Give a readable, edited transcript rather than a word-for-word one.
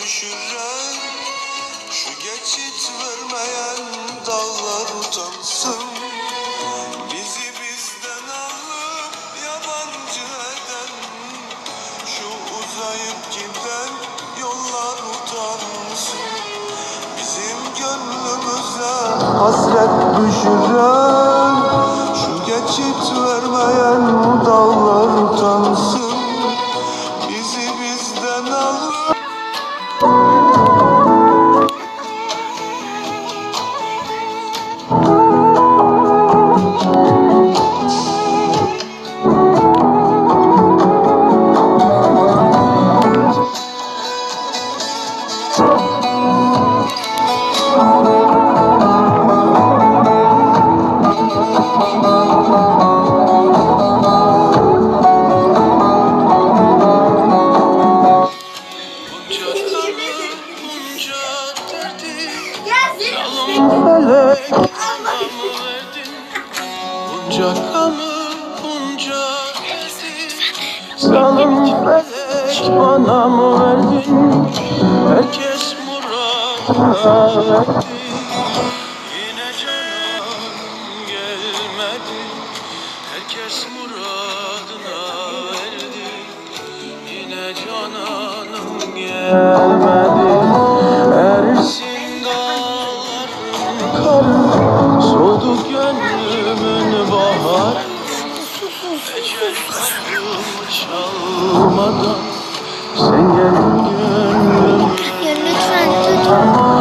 Düşüren, şu geçit vermeyen dağlar utansın. Bizi bizden alıp yabancı eden, şu uzayıp giden yollar utansın. Bizim gönlümüze hasret düşüren, şu geçit vermeyen dağlar utansın. Bizi bizden alıp melek anamı verdin, bunca kanı bunca verdin. Canım melek anamı verdin, herkes muradına verdi. Yine canım gelmedi, herkes muradına verdi. Yine cananım gelmedi, ersin soldu gönlümün bahar. Ecel kapımı çalmadan sen gel gönlüm. Ya lütfen tut.